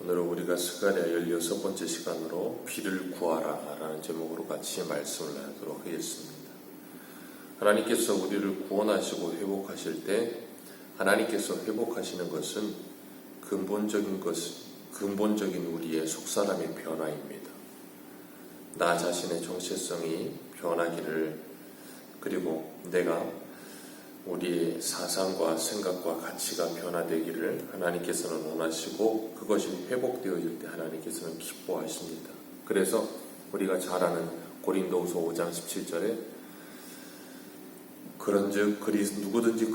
오늘은 우리가 스가랴 16번째 시간으로 비를 구하라 라는 제목으로 같이 말씀을 하도록 하겠습니다. 하나님께서 우리를 구원하시고 회복하실 때 하나님께서 회복하시는 것은 근본적인 우리의 속사람의 변화입니다. 나 자신의 정체성이 변하기를, 그리고 내가 우리의 사상과 생각과 가치가 변화되기를 하나님께서는 원하시고, 그것이 회복되어질 때 하나님께서는 기뻐하십니다. 그래서 우리가 잘 아는 고린도후서 5장 17절에 그런즉 누구든지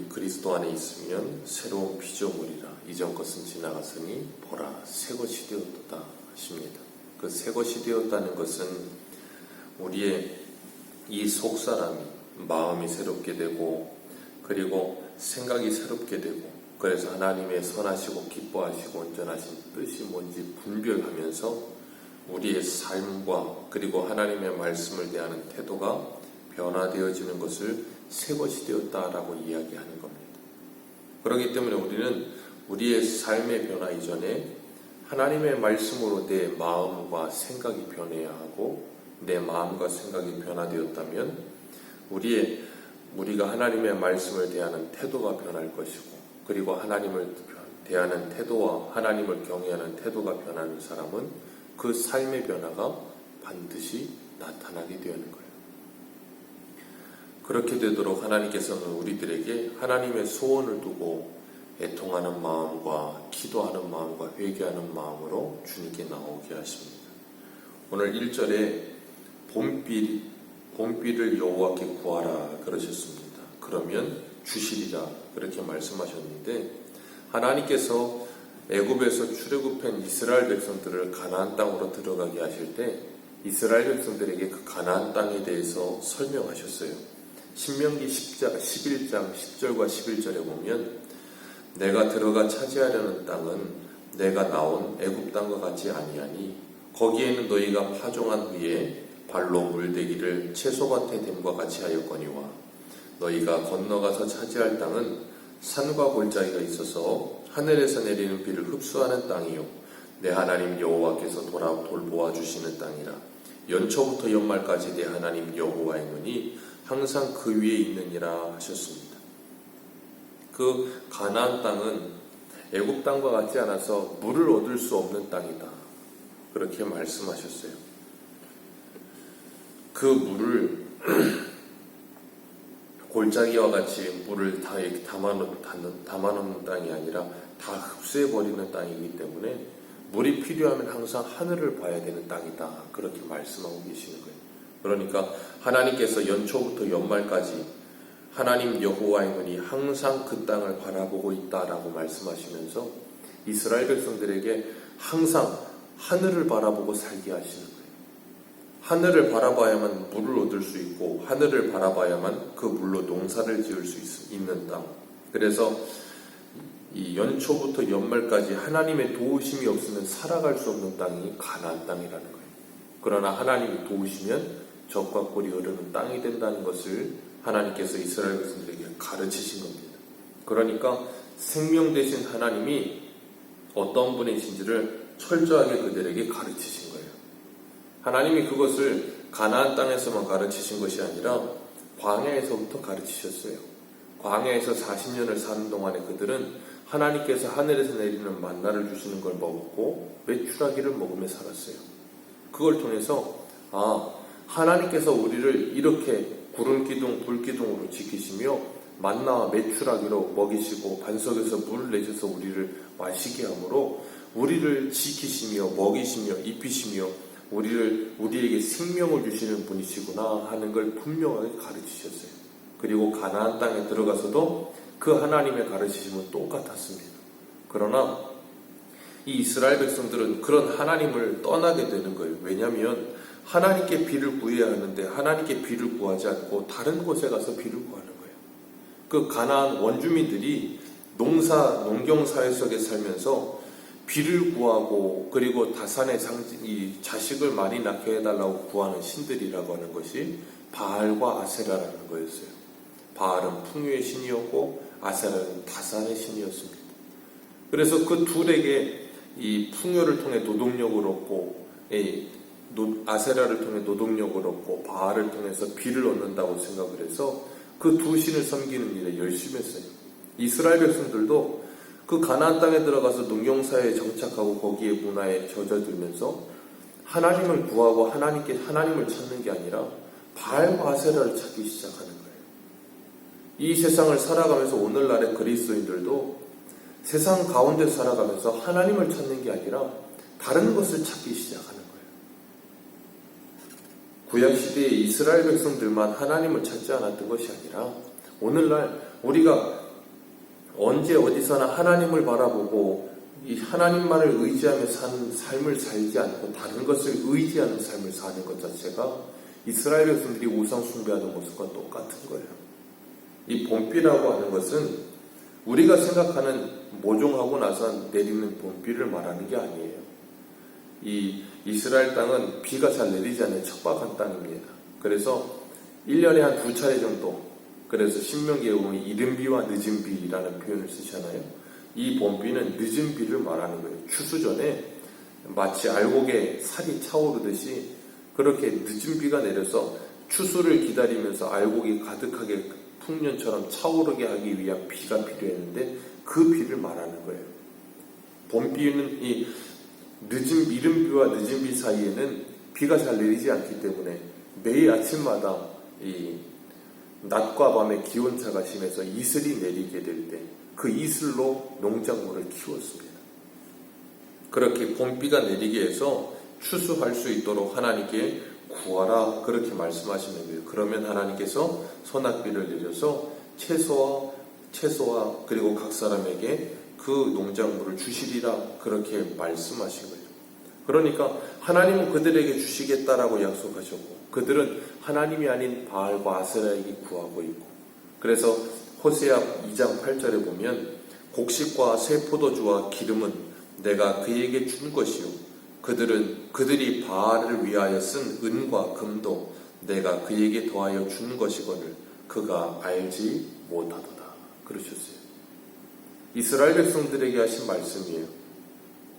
그리스도 안에 있으면 새로운 피조물이라, 이전 것은 지나갔으니 보라 새 것이 되었도다 하십니다. 그 새 것이 되었다는 것은 우리의 이 속사람이, 마음이 새롭게 되고, 그리고 생각이 새롭게 되고, 그래서 하나님의 선하시고 기뻐하시고 온전하신 뜻이 뭔지 분별하면서 우리의 삶과 그리고 하나님의 말씀을 대하는 태도가 변화되어지는 것을 새 것이 되었다라고 이야기하는 겁니다. 그렇기 때문에 우리는 우리의 삶의 변화 이전에 하나님의 말씀으로 내 마음과 생각이 변해야 하고, 내 마음과 생각이 변화되었다면 우리가 하나님의 말씀을 대하는 태도가 변할 것이고, 그리고 하나님을 대하는 태도와 하나님을 경외하는 태도가 변하는 사람은 그 삶의 변화가 반드시 나타나게 되는 거예요. 그렇게 되도록 하나님께서는 우리들에게 하나님의 소원을 두고 애통하는 마음과 기도하는 마음과 회개하는 마음으로 주님께 나오게 하십니다. 오늘 1절에 봄비를 여호와께 구하라 그러셨습니다. 그러면 주시리라 그렇게 말씀하셨는데, 하나님께서 애굽에서 출애굽한 이스라엘 백성들을 가나안 땅으로 들어가게 하실 때 이스라엘 백성들에게 그 가나안 땅에 대해서 설명하셨어요. 신명기 11장 10절과 11절에 보면, 내가 들어가 차지하려는 땅은 내가 나온 애굽 땅과 같지 아니하니 거기에는 너희가 파종한 후에 발로 물대기를 채소밭에 됨과 같이 하였거니와, 너희가 건너가서 차지할 땅은 산과 골짜기가 있어서 하늘에서 내리는 비를 흡수하는 땅이요 내 하나님 여호와께서 돌보아 주시는 땅이라. 연초부터 연말까지 내 하나님 여호와의 눈이 항상 그 위에 있느니라 하셨습니다. 그 가나안 땅은 애굽 땅과 같지 않아서 물을 얻을 수 없는 땅이다 그렇게 말씀하셨어요. 그 물을 골짜기와 같이 물을 다 담아놓는 땅이 아니라 다 흡수해버리는 땅이기 때문에 물이 필요하면 항상 하늘을 봐야 되는 땅이다 그렇게 말씀하고 계시는 거예요. 그러니까 하나님께서 연초부터 연말까지 하나님 여호와의 눈이 항상 그 땅을 바라보고 있다라고 말씀하시면서 이스라엘 백성들에게 항상 하늘을 바라보고 살게 하시는 거예요. 하늘을 바라봐야만 물을 얻을 수 있고, 하늘을 바라봐야만 그 물로 농사를 지을 수 있는 땅. 그래서 이 연초부터 연말까지 하나님의 도우심이 없으면 살아갈 수 없는 땅이 가나안 땅이라는 거예요. 그러나 하나님이 도우시면 젖과 꿀이 흐르는 땅이 된다는 것을 하나님께서 이스라엘 백성들에게 가르치신 겁니다. 그러니까 생명 되신 하나님이 어떤 분이신지를 철저하게 그들에게 가르치신 거예요. 하나님이 그것을 가나안 땅에서만 가르치신 것이 아니라 광야에서부터 가르치셨어요. 광야에서 40년을 사는 동안에 그들은 하나님께서 하늘에서 내리는 만나를 주시는 걸 먹고 메추라기를 먹으며 살았어요. 그걸 통해서 하나님께서 우리를 이렇게 구름기둥, 불기둥으로 지키시며 만나와 메추라기로 먹이시고 반석에서 물을 내셔서 우리를 마시게 함으로 우리를 지키시며 먹이시며 입히시며 우리에게 생명을 주시는 분이시구나 하는 걸 분명하게 가르치셨어요. 그리고 가나안 땅에 들어가서도 그 하나님의 가르치심은 똑같았습니다. 그러나 이 이스라엘 백성들은 그런 하나님을 떠나게 되는 거예요. 왜냐하면 하나님께 비를 구해야 하는데 하나님께 비를 구하지 않고 다른 곳에 가서 비를 구하는 거예요. 그 가나안 원주민들이 농경사회 속에 살면서 비를 구하고, 그리고 다산의 이 자식을 많이 낳게 해달라고 구하는 신들이라고 하는 것이 바알과 아세라라는 거였어요. 바알은 풍요의 신이었고 아세라는 다산의 신이었습니다. 그래서 그 둘에게 이 풍요를 통해 노동력을 얻고 아세라를 통해 노동력을 얻고 바알을 통해서 비를 얻는다고 생각을 해서 그 두 신을 섬기는 일에 열심히 했어요. 이스라엘 백성들도 그 가나안 땅에 들어가서 농경사에 정착하고 거기에 문화에 젖어들면서 하나님을 구하고 하나님을 찾는 게 아니라 바알과 아세라를 찾기 시작하는 거예요. 이 세상을 살아가면서 오늘날의 그리스도인들도 세상 가운데 살아가면서 하나님을 찾는 게 아니라 다른 것을 찾기 시작하는 거예요. 구약시대의 이스라엘 백성들만 하나님을 찾지 않았던 것이 아니라 오늘날 우리가 언제 어디서나 하나님을 바라보고 이 하나님만을 의지하며 사는 삶을 살지 않고 다른 것을 의지하는 삶을 사는 것 자체가 이스라엘 백성들이 우상 숭배하는 모습과 똑같은 거예요. 이 봄비라고 하는 것은 우리가 생각하는 모종하고 나서 내리는 봄비를 말하는 게 아니에요. 이 이스라엘 땅은 비가 잘 내리지 않는 척박한 땅입니다. 그래서 1년에 한 2차례 정도, 그래서 신명기에 보면 이른 비와 늦은 비라는 표현을 쓰잖아요. 이 봄비는 늦은 비를 말하는 거예요. 추수 전에 마치 알곡에 살이 차오르듯이 그렇게 늦은 비가 내려서 추수를 기다리면서 알곡이 가득하게 풍년처럼 차오르게 하기 위한 비가 필요했는데 그 비를 말하는 거예요. 봄비는 이 이른 비와 늦은 비 사이에는 비가 잘 내리지 않기 때문에 매일 아침마다 이 낮과 밤의 기온차가 심해서 이슬이 내리게 될 때 그 이슬로 농작물을 키웠습니다. 그렇게 봄비가 내리게 해서 추수할 수 있도록 하나님께 구하라 그렇게 말씀하시는 거예요. 그러면 하나님께서 소낙비를 내려서 채소와 그리고 각 사람에게 그 농작물을 주시리라 그렇게 말씀하신 거예요. 그러니까 하나님은 그들에게 주시겠다라고 약속하셨고 그들은 하나님이 아닌 바알과 아세라에게 구하고 있고 그래서 호세아 2장 8절에 보면 곡식과 새 포도주와 기름은 내가 그에게 준 것이요 그들이 바알을 위하여 쓴 은과 금도 내가 그에게 더하여 준 것이거늘 그가 알지 못하도다 그러셨어요. 이스라엘 백성들에게 하신 말씀이에요.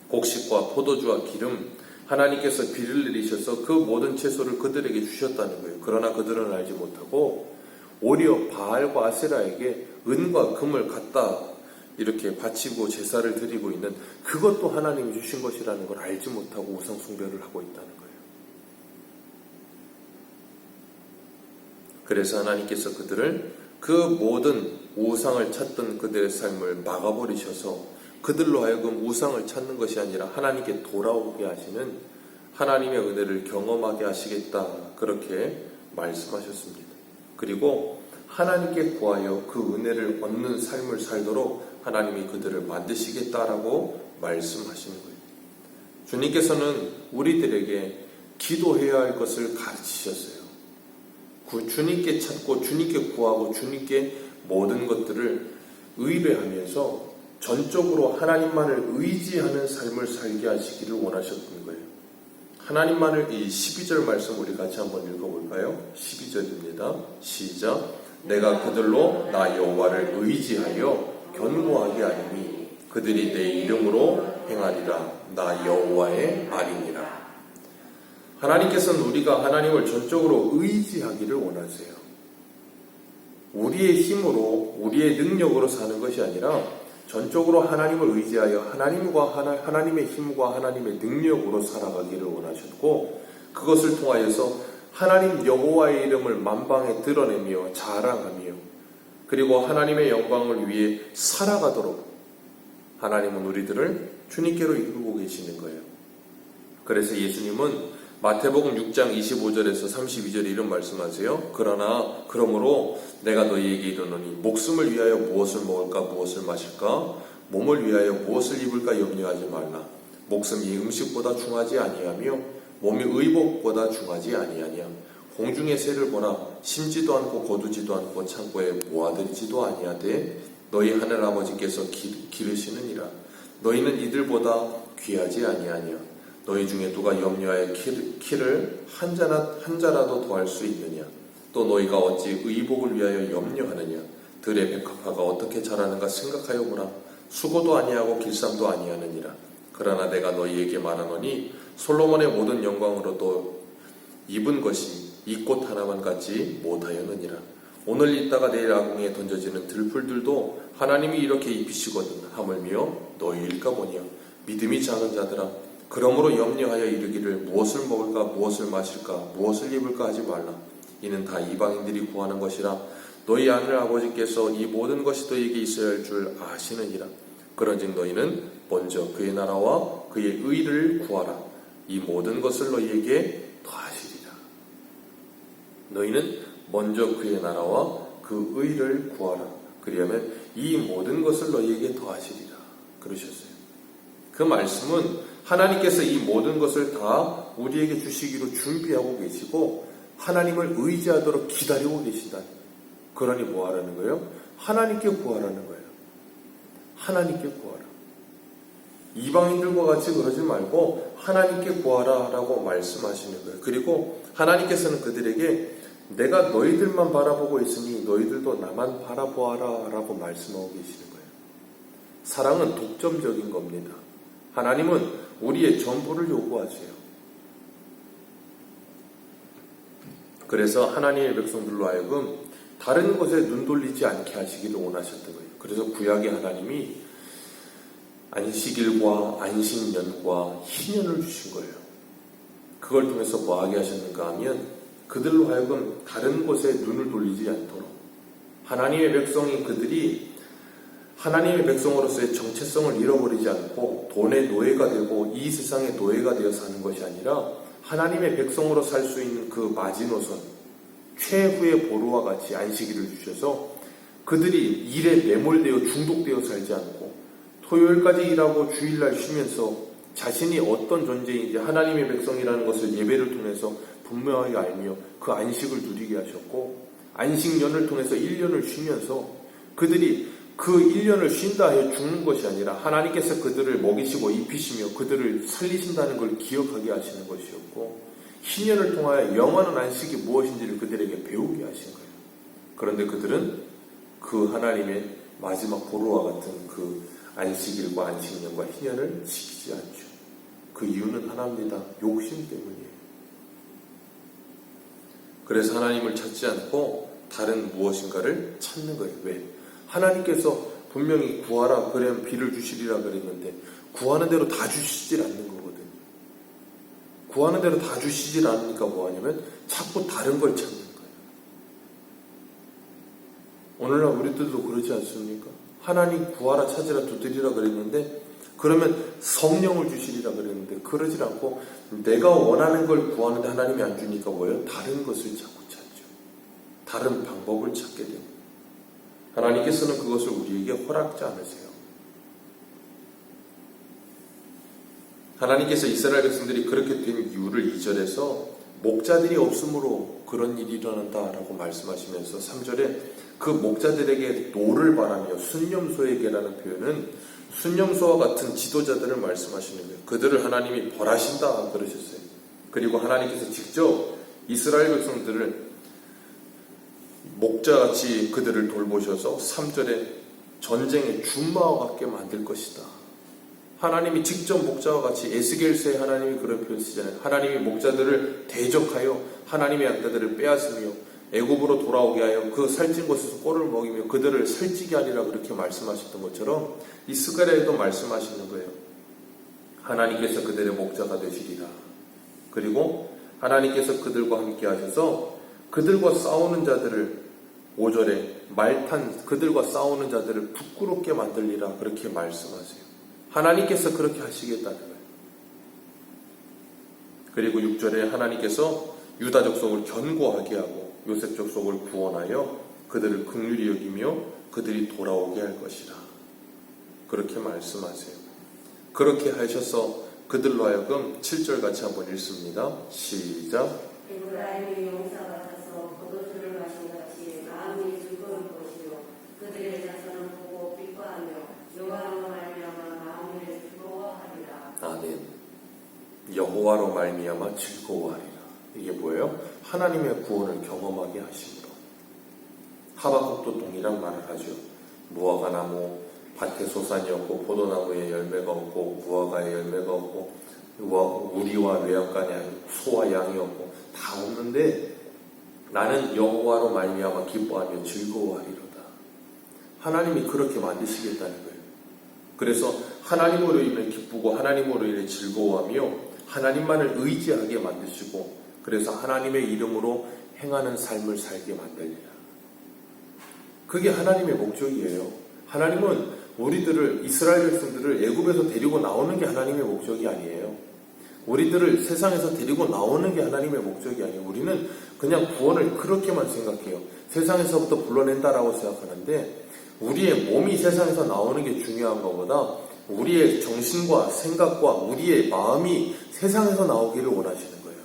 곡식과 포도주와 기름 하나님께서 비를 내리셔서 그 모든 채소를 그들에게 주셨다는 거예요. 그러나 그들은 알지 못하고 오히려 바알과 아세라에게 은과 금을 갖다 이렇게 바치고 제사를 드리고 있는 그것도 하나님이 주신 것이라는 걸 알지 못하고 우상 숭배를 하고 있다는 거예요. 그래서 하나님께서 그들을 그 모든 우상을 찾던 그들의 삶을 막아버리셔서 그들로 하여금 우상을 찾는 것이 아니라 하나님께 돌아오게 하시는 하나님의 은혜를 경험하게 하시겠다 그렇게 말씀하셨습니다. 그리고 하나님께 구하여 그 은혜를 얻는 삶을 살도록 하나님이 그들을 만드시겠다라고 말씀하시는 거예요. 주님께서는 우리들에게 기도해야 할 것을 가르치셨어요. 주님께 찾고 주님께 구하고 주님께 모든 것들을 의뢰하면서 전적으로 하나님만을 의지하는 삶을 살게 하시기를 원하셨던 거예요. 하나님만을 이 12절 말씀 우리 같이 한번 읽어볼까요? 12절입니다. 시작. 내가 그들로 나 여호와를 의지하여 견고하게 하리니 그들이 내 이름으로 행하리라. 나 여호와의 말이니라. 하나님께서는 우리가 하나님을 전적으로 의지하기를 원하세요. 우리의 힘으로 우리의 능력으로 사는 것이 아니라 전적으로 하나님을 의지하여 하나님의 힘과 하나님의 능력으로 살아가기를 원하셨고 그것을 통하여서 하나님 여호와의 이름을 만방에 드러내며 자랑하며 그리고 하나님의 영광을 위해 살아가도록 하나님은 우리들을 주님께로 이끌고 계시는 거예요. 그래서 예수님은 마태복음 6장 25절에서 32절에 이런 말씀하세요. 그러므로 내가 너희에게 이르노니 목숨을 위하여 무엇을 먹을까 무엇을 마실까 몸을 위하여 무엇을 입을까 염려하지 말라. 목숨이 음식보다 중하지 아니하며 몸이 의복보다 중하지 아니하냐. 공중의 새를 보라. 심지도 않고 거두지도 않고 창고에 모아들지도 아니하되 너희 하늘아버지께서 기르시느니라. 너희는 이들보다 귀하지 아니하냐. 너희 중에 누가 염려하여 키를 한 자라도 더할 수 있느냐. 또 너희가 어찌 의복을 위하여 염려하느냐. 들의 백합화가 어떻게 자라는가 생각하여 보라. 수고도 아니하고 길쌈도 아니하느니라. 그러나 내가 너희에게 말하노니 솔로몬의 모든 영광으로도 입은 것이 이 꽃 하나만 같지 못하였느니라. 오늘 있다가 내일 아궁이에 던져지는 들풀들도 하나님이 이렇게 입히시거든 하물며 너희일까 보니요. 믿음이 작은 자들아, 그러므로 염려하여 이르기를 무엇을 먹을까 무엇을 마실까 무엇을 입을까 하지 말라. 이는 다 이방인들이 구하는 것이라. 너희 하늘 아버지께서 이 모든 것이 너희에게 있어야 할 줄 아시느니라. 그런즉 너희는 먼저 그의 나라와 그의 의를 구하라. 이 모든 것을 너희에게 더하시리라. 너희는 먼저 그의 나라와 그 의를 구하라. 그리하면 이 모든 것을 너희에게 더하시리라. 그러셨어요. 그 말씀은 하나님께서 이 모든 것을 다 우리에게 주시기로 준비하고 계시고 하나님을 의지하도록 기다리고 계신다. 그러니 뭐 하라는 거예요? 하나님께 구하라는 거예요. 하나님께 구하라. 이방인들과 같이 그러지 말고 하나님께 구하라 라고 말씀하시는 거예요. 그리고 하나님께서는 그들에게 내가 너희들만 바라보고 있으니 너희들도 나만 바라보아라 라고 말씀하고 계시는 거예요. 사랑은 독점적인 겁니다. 하나님은 우리의 전부를 요구하세요. 그래서 하나님의 백성들로 하여금 다른 것에 눈 돌리지 않게 하시기를 원하셨던 거예요. 그래서 구약의 하나님이 안식일과 안식년과 희년을 주신 거예요. 그걸 통해서 뭐 하게 하셨는가 하면 그들로 하여금 다른 곳에 눈을 돌리지 않도록 하나님의 백성인 그들이 하나님의 백성으로서의 정체성을 잃어버리지 않고 돈의 노예가 되고 이 세상의 노예가 되어 사는 것이 아니라 하나님의 백성으로 살 수 있는 그 마지노선, 최후의 보루와 같이 안식일을 주셔서 그들이 일에 매몰되어 중독되어 살지 않고 토요일까지 일하고 주일날 쉬면서 자신이 어떤 존재인지 하나님의 백성이라는 것을 예배를 통해서 분명하게 알며 그 안식을 누리게 하셨고 안식년을 통해서 1년을 쉬면서 그들이 그 1년을 쉰다 해 죽는 것이 아니라 하나님께서 그들을 먹이시고 입히시며 그들을 살리신다는 걸 기억하게 하시는 것이었고 희년을 통하여 영원한 안식이 무엇인지를 그들에게 배우게 하신 거예요. 그런데 그들은 그 하나님의 마지막 보루와 같은 그 안식일과 안식년과 희년을 지키지 않죠. 그 이유는 하나입니다. 욕심 때문이에요. 그래서 하나님을 찾지 않고 다른 무엇인가를 찾는 거예요. 왜? 하나님께서 분명히 구하라 그러면 비를 주시리라 그랬는데 구하는 대로 다 주시질 않는 거거든요. 구하는 대로 다 주시질 않으니까 뭐 하냐면 자꾸 다른 걸 찾는 거예요. 오늘날 우리들도 그러지 않습니까? 하나님 구하라 찾으라 두드리라 그랬는데 그러면 성령을 주시리라 그랬는데 그러질 않고 내가 원하는 걸 구하는데 하나님이 안 주니까 뭐예요? 다른 것을 자꾸 찾죠. 다른 방법을 찾게 됩니다. 하나님께서는 그것을 우리에게 허락지 않으세요. 하나님께서 이스라엘 백성들이 그렇게 된 이유를 2절에서 목자들이 없으므로 그런 일이 일어난다라고 말씀하시면서 3절에 그 목자들에게 노를 바라며 순념소에게라는 표현은 순념소와 같은 지도자들을 말씀하시는 거예요. 그들을 하나님이 벌하신다 그러셨어요. 그리고 하나님께서 직접 이스라엘 백성들을 목자같이 그들을 돌보셔서 3절에 전쟁의 준마와 같게 만들 것이다. 하나님이 직접 목자와 같이 에스겔서에 하나님이 그런 표현 쓰잖아요. 하나님이 목자들을 대적하여 하나님의 양떼들을 빼앗으며 애굽으로 돌아오게 하여 그 살찐 곳에서 꼴을 먹이며 그들을 살찌게 하리라 그렇게 말씀하셨던 것처럼 이 스가랴에도 말씀하시는 거예요. 하나님께서 그들의 목자가 되시리라. 그리고 하나님께서 그들과 함께 하셔서 그들과 싸우는 자들을 5절에 말탄 그들과 싸우는 자들을 부끄럽게 만들리라 그렇게 말씀하세요. 하나님께서 그렇게 하시겠다는 거예요. 그리고 6절에 하나님께서 유다 족속을 견고하게 하고 요셉 족속을 구원하여 그들을 긍휼히 여기며 그들이 돌아오게 할 것이라 그렇게 말씀하세요. 그렇게 하셔서 그들로 하여금 7절 같이 한번 읽습니다. 시작. 에브라임의 용사같아서 포도주를 마신 같이 마음이 즐거울 것이요 그들의 자손을 보고 기뻐하며 여호와로 말미암아 마음을 즐거워하리라. 아멘. 여호와로 말미암아 즐거워하리라. 이게 뭐예요? 하나님의 구원을 경험하게 하심으로. 하박국도 동일한 말을 하죠. 무화과 나무, 밭에 소산이 없고 포도나무에 열매가 없고 무화과에 열매가 없고 우리와 외양간에 소와 양이 없고 다 없는데 나는 여호와로 말미암아 기뻐하며 즐거워하리로다. 하나님이 그렇게 만드시겠다는 거예요. 그래서 하나님으로 인해 기쁘고 하나님으로 인해 즐거워하며 하나님만을 의지하게 만드시고 그래서 하나님의 이름으로 행하는 삶을 살게 만들리라. 그게 하나님의 목적이에요. 하나님은 우리들을 이스라엘 백성들을 애굽에서 데리고 나오는 게 하나님의 목적이 아니에요. 우리들을 세상에서 데리고 나오는 게 하나님의 목적이 아니에요. 우리는 그냥 구원을 그렇게만 생각해요. 세상에서부터 불러낸다라고 생각하는데 우리의 몸이 세상에서 나오는 게 중요한 것보다 우리의 정신과 생각과 우리의 마음이 세상에서 나오기를 원하시는 거예요.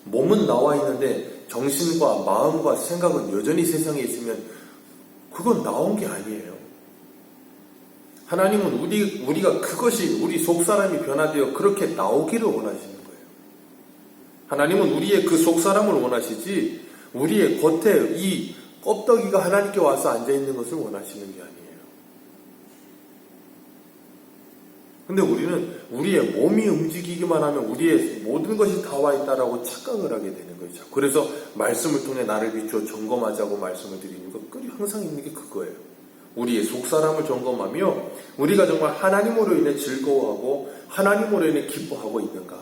몸은 나와 있는데 정신과 마음과 생각은 여전히 세상에 있으면 그건 나온 게 아니에요. 하나님은 우리가 그것이 우리 속사람이 변화되어 그렇게 나오기를 원하시는 거예요. 하나님은 우리의 그 속사람을 원하시지 우리의 겉에 이 껍데기가 하나님께 와서 앉아있는 것을 원하시는 게 아니에요. 근데 우리는 우리의 몸이 움직이기만 하면 우리의 모든 것이 다 와 있다라고 착각을 하게 되는 거죠. 그래서 말씀을 통해 나를 비추어 점검하자고 말씀을 드리는 것, 항상 있는 게 그거예요. 우리의 속사람을 점검하며 우리가 정말 하나님으로 인해 즐거워하고 하나님으로 인해 기뻐하고 있는가.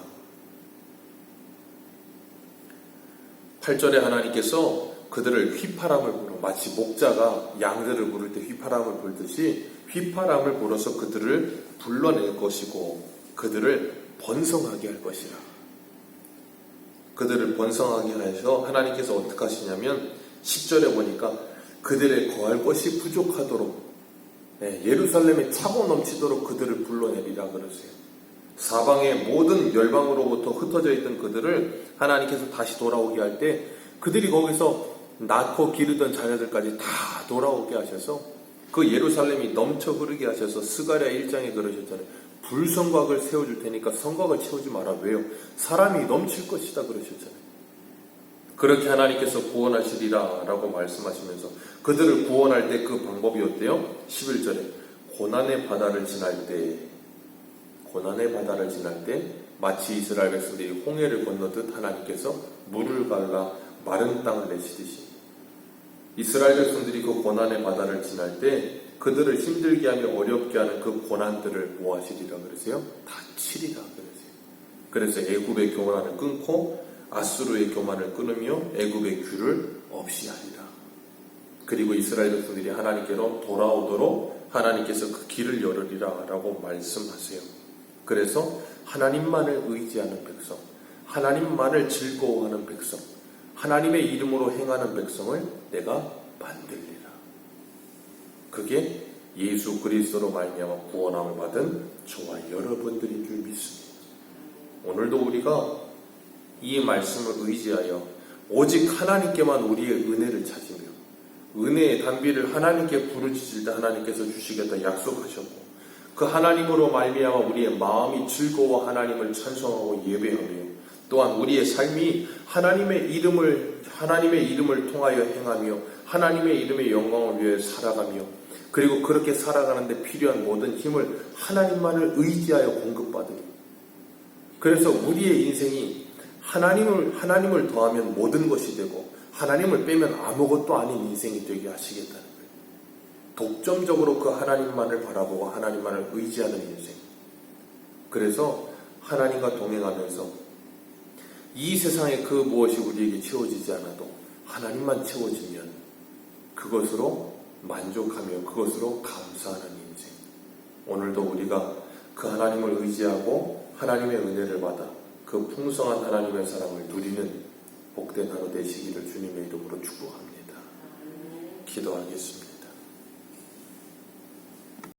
8절에 하나님께서 그들을 휘파람을 불어 마치 목자가 양들을 부를 때 휘파람을 불듯이 휘파람을 불어서 그들을 불러낼 것이고 그들을 번성하게 할 것이라. 그들을 번성하게 하셔서 하나님께서 어떻게 하시냐면 10절에 보니까 그들의 거할 것이 부족하도록 예루살렘에 차고 넘치도록 그들을 불러내리라 그러세요. 사방의 모든 열방으로부터 흩어져 있던 그들을 하나님께서 다시 돌아오게 할 때 그들이 거기서 낳고 기르던 자녀들까지 다 돌아오게 하셔서 그 예루살렘이 넘쳐 흐르게 하셔서 스가랴 1장에 그러셨잖아요. 불성곽을 세워줄 테니까 성곽을 채우지 마라. 왜요? 사람이 넘칠 것이다 그러셨잖아요. 그렇게 하나님께서 구원하시리라 라고 말씀하시면서 그들을 구원할 때 그 방법이 어때요? 11절에 고난의 바다를 지날 때 마치 이스라엘 백성들이 홍해를 건너듯 하나님께서 물을 갈라 마른 땅을 내시듯이 이스라엘 백성들이 그 고난의 바다를 지날 때 그들을 힘들게 하며 어렵게 하는 그 고난들을 뭐 하시리라 그러세요? 다 치리라 그러세요. 그래서 애굽의 교만을 끊고 아수르의 교만을 끊으며 애굽의 귤을 없이 하리라. 그리고 이스라엘 백성들이 하나님께로 돌아오도록 하나님께서 그 길을 열으리라 라고 말씀하세요. 그래서 하나님만을 의지하는 백성, 하나님만을 즐거워하는 백성, 하나님의 이름으로 행하는 백성을 내가 만들리라. 그게 예수 그리스도로 말미암아 구원함을 받은 저와 여러분들인 줄 믿습니다. 오늘도 우리가 이 말씀을 의지하여 오직 하나님께만 우리의 은혜를 찾으며 은혜의 단비를 하나님께 부르짖을 때 하나님께서 주시겠다 약속하셨고 그 하나님으로 말미암아 우리의 마음이 즐거워 하나님을 찬송하고 예배하며 또한 우리의 삶이 하나님의 이름을 통하여 행하며 하나님의 이름의 영광을 위해 살아가며 그리고 그렇게 살아가는데 필요한 모든 힘을 하나님만을 의지하여 공급받으며 그래서 우리의 인생이 하나님을 더하면 모든 것이 되고 하나님을 빼면 아무것도 아닌 인생이 되게 하시겠다는 거예요. 독점적으로 그 하나님만을 바라보고 하나님만을 의지하는 인생. 그래서 하나님과 동행하면서 이 세상에 그 무엇이 우리에게 채워지지 않아도 하나님만 채워지면 그것으로 만족하며 그것으로 감사하는 인생. 오늘도 우리가 그 하나님을 의지하고 하나님의 은혜를 받아 그 풍성한 하나님의 사랑을 누리는 복된 하루 되시기를 주님의 이름으로 축복합니다. 기도하겠습니다.